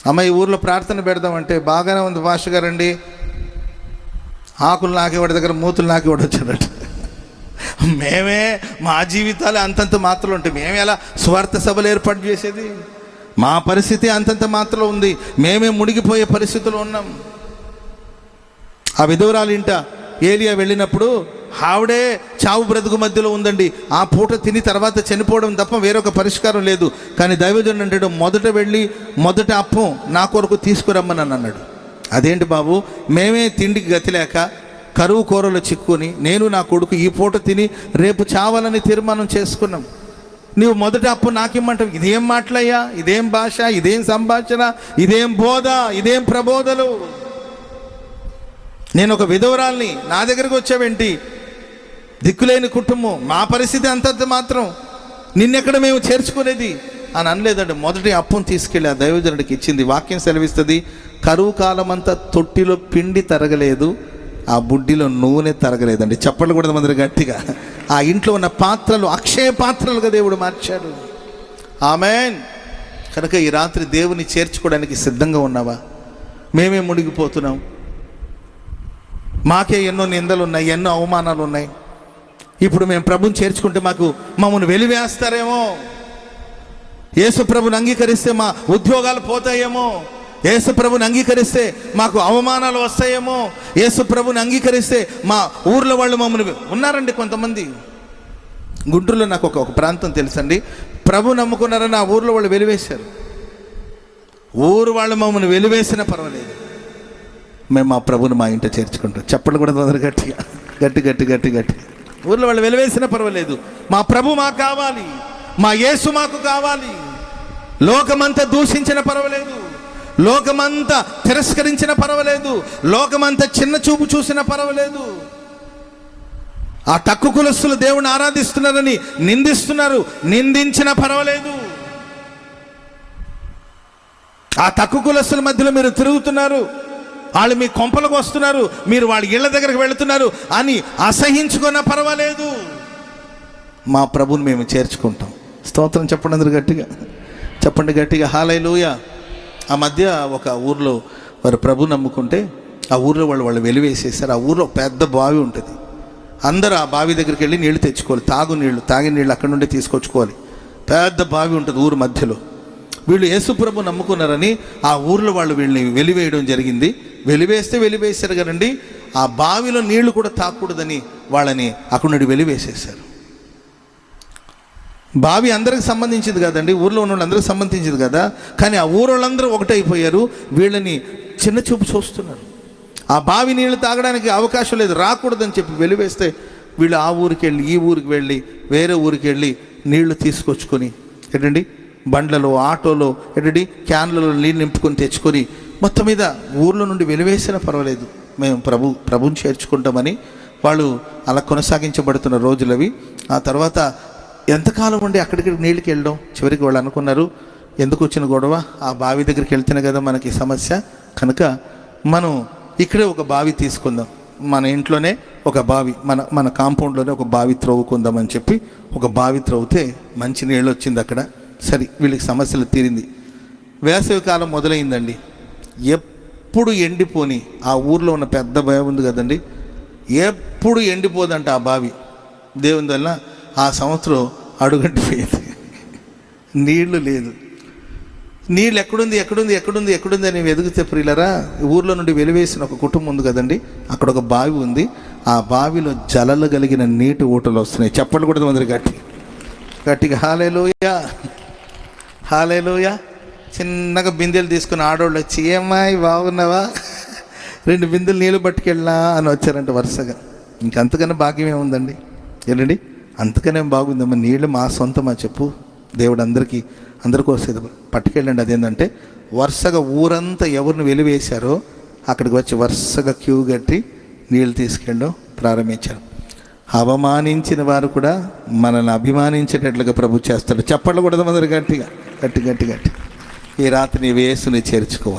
అమ్మ ఈ ఊర్లో ప్రార్థన పెడదామంటే బాగానే ఉంది పాస్టర్ గారండి, ఆకులు నాకేవాడి దగ్గర మూతులు నాకేవాడు వచ్చాడట. మేమే మా జీవితాలు అంతంత మాత్రం ఉంటాయి. మేము ఎలా స్వార్థ సభలు ఏర్పాటు చేసేది? మా పరిస్థితి అంతంత మాత్రం ఉంది. మేమే మునిగిపోయే పరిస్థితులు ఉన్నాం. ఆ విధవరాలు ఇంట ఏలియా వెళ్ళినప్పుడు ఆవిడే చావు బ్రతుకు మధ్యలో ఉందండి. ఆ పూట తిని తర్వాత చనిపోవడం తప్ప వేరొక పరిష్కారం లేదు. కానీ దైవజనుడు అంటాడు, మొదట వెళ్ళి మొదట అప్పం నా కొరకు తీసుకురమ్మని అన్నాడు. అదేంటి బాబు, మేమే తిండికి గతి లేక కరువు కూరలు చిక్కుని నేను నా కొడుకు ఈ పూట తిని రేపు చావాలని తీర్మానం చేసుకున్నాం. నీవు మొదట అప్పు నాకిమ్మంటావు? ఇదేం మాటలయ్యా, ఇదేం భాష, ఇదేం సంభాషణ, ఇదేం బోధ, ఇదేం ప్రబోధలు? నేను ఒక విధవరాల్ని, నా దగ్గరకు వచ్చావేంటి? దిక్కులేని కుటుంబం, మా పరిస్థితి అంతంత మాత్రం, నిన్నెక్కడ మేము చేర్చుకునేది అని అనలేదండి. మొదటి అప్పును తీసుకెళ్ళి ఆ దైవజనుడికి ఇచ్చింది. వాక్యం సెలవిస్తుంది, కరువు కాలం అంతా తొట్టిలో పిండి తరగలేదు, ఆ బుడ్డిలో నూనె తరగలేదండి. చప్పట్లు కూడా మంది గట్టిగా. ఆ ఇంట్లో ఉన్న పాత్రలు అక్షయ పాత్రలుగా దేవుడు మార్చాడు. ఆమేన్. కనుక ఈ రాత్రి దేవుని చేర్చుకోవడానికి సిద్ధంగా ఉన్నావా? మేమే మునిగిపోతున్నాం. మాకే ఎన్నో నిందలు ఉన్నాయి, ఎన్నో అవమానాలు ఉన్నాయి. ఇప్పుడు మేము ప్రభుని చేర్చుకుంటే మమ్మల్ని వెలివేస్తారేమో, యేసు ప్రభుని అంగీకరిస్తే మా ఉద్యోగాలు పోతాయేమో, యేసు ప్రభుని అంగీకరిస్తే మాకు అవమానాలు వస్తాయేమో, యేసు ప్రభుని అంగీకరిస్తే మా ఊర్లో వాళ్ళు మమ్మల్ని ఉన్నారండి. కొంతమంది గుంటూరులో నాకు ఒక ప్రాంతం తెలుసండి, ప్రభు నమ్ముకున్నారని ఆ ఊర్లో వాళ్ళు వెలివేశారు. ఊరు వాళ్ళు మమ్మల్ని వెలివేసినా పర్వాలేదు, మేము మా ప్రభుని మా ఇంట చేర్చుకుంటాం. చెప్పలు కూడా తొందరగా గట్టిగా గట్టి గట్టి గట్టి గట్టి. ఊర్లో వాళ్ళు వెలివేసినా పర్వాలేదు, మా ప్రభు మాకు కావాలి, మా యేసు మాకు కావాలి. లోకమంతా దూషించిన పర్వాలేదు, లోకమంతా తిరస్కరించిన పర్వాలేదు, లోకమంతా చిన్న చూపు చూసిన పర్వాలేదు. ఆ తక్కువ కులస్తులు దేవుని ఆరాధిస్తున్నారని నిందిస్తున్నారు, నిందించిన పర్వాలేదు. ఆ తక్కువ కులస్తుల మధ్యలో మీరు తిరుగుతున్నారు, వాళ్ళు మీ కొంపలకు వస్తున్నారు, మీరు వాళ్ళ ఇళ్ళ దగ్గరకు వెళుతున్నారు అని అసహించుకున్నా పర్వాలేదు, మా ప్రభుని మేము చేర్చుకుంటాం. స్తోత్రం చెప్పండి అందరూ గట్టిగా, చెప్పండి గట్టిగా హల్లెలూయా. ఆ మధ్య ఒక ఊర్లో వారు ప్రభు నమ్ముకుంటే ఆ ఊర్లో వాళ్ళు వెలివేసేసారు. ఆ ఊర్లో పెద్ద బావి ఉంటుంది. అందరూ ఆ బావి దగ్గరికి వెళ్ళి నీళ్లు తెచ్చుకోవాలి, తాగిన నీళ్ళు అక్కడ నుండి తీసుకొచ్చుకోవాలి. పెద్ద బావి ఉంటుంది ఊరు మధ్యలో. వీళ్ళు యేసు ప్రభు నమ్ముకున్నారని ఆ ఊర్లో వాళ్ళు వీళ్ళని వెలివేయడం జరిగింది. వెలివేశారు కదండి, ఆ బావిలో నీళ్లు కూడా తాకూడదని వాళ్ళని అక్కడ నుండి వెలివేసేశారు. బావి అందరికి సంబంధించింది కదండి, ఊర్లో ఉన్న వాళ్ళందరికీ సంబంధించింది కదా. కానీ ఆ ఊరు వాళ్ళందరూ ఒకటైపోయారు, వీళ్ళని చిన్న చూపు చూస్తున్నారు. ఆ బావి నీళ్లు తాగడానికి అవకాశం లేదు, రాకూడదని చెప్పి వెలివేస్తే వీళ్ళు ఆ ఊరికి వెళ్ళి ఈ ఊరికి వెళ్ళి వేరే ఊరికి వెళ్ళి నీళ్లు తీసుకొచ్చుకొని ఏంటండి బండ్లలో ఆటోలో ఏంటండి క్యాన్లలో నీళ్ళు నింపుకొని తెచ్చుకొని మొత్తం మీద ఊర్లో నుండి వెలివేసినా పర్వాలేదు, మేము ప్రభుని చేర్చుకుంటామని వాళ్ళు అలా కొనసాగించబడుతున్న రోజులవి. ఆ తర్వాత ఎంతకాలం ఉండి అక్కడికి నీళ్ళకి వెళ్ళడం, చివరికి వాళ్ళు అనుకున్నారు ఎందుకు వచ్చిన గొడవ, ఆ బావి దగ్గరికి వెళ్తేనే కదా మనకి సమస్య, కనుక మనం ఇక్కడే ఒక బావి తీసుకుందాం, మన ఇంట్లోనే ఒక బావి, మన కాంపౌండ్లోనే ఒక బావి త్రవ్వుకుందామని చెప్పి ఒక బావి త్రవ్వితే మంచి నీళ్ళు వచ్చింది అక్కడ. సరే వీళ్ళకి సమస్యలు తీరింది. వేసవి కాలం మొదలైందండి. ఎప్పుడు ఎండిపోని ఆ ఊర్లో ఉన్న పెద్ద బావి ఉంది కదండి, ఎప్పుడు ఎండిపోదంట ఆ బావి. దేవుని వల్ల ఆ సంవత్సరం అడుగంటిపోయింది, నీళ్లు లేదు. నీళ్ళు ఎక్కడుంది అని వెతికితే ప్రియులరా, ఊర్లో నుండి వెలివేసిన ఒక కుటుంబం ఉంది కదండి, అక్కడ ఒక బావి ఉంది. ఆ బావిలో జలలు కలిగిన నీటి ఊటలు వస్తున్నాయి. చెప్పండి కూడా మంది గట్టిగా హల్లెలూయా హల్లెలూయా. చిన్నగా బిందెలు తీసుకుని ఆడవాళ్ళు వచ్చి ఏమ్మాయి బాగున్నావా, 2 బిందెలు నీళ్ళు పట్టుకెళ్ళినా అని వచ్చారంట వరుసగా. ఇంకంతకన్నా భాగ్యం ఏముందండి, ఏంటండి అంతకనే బాగుందమ్మా, నీళ్ళు మా సొంతమా చెప్పు, దేవుడు అందరికీ వస్తుంది పట్టుకెళ్ళండి. అదేంటంటే వరుసగా ఊరంతా ఎవరిని వెలివేశారో అక్కడికి వచ్చి వరుసగా క్యూ కట్టి నీళ్ళు తీసుకెళ్ళడం ప్రారంభించారు. అవమానించిన వారు కూడా మనల్ని అభిమానించేటట్లుగా ప్రభు చేస్తాడు. చప్పట్లు కూడా అందరూ గట్టిగా గట్టి గట్టి గట్టి. ఈ రాత్రి నీ యేసుని చేర్చుకోవాలి.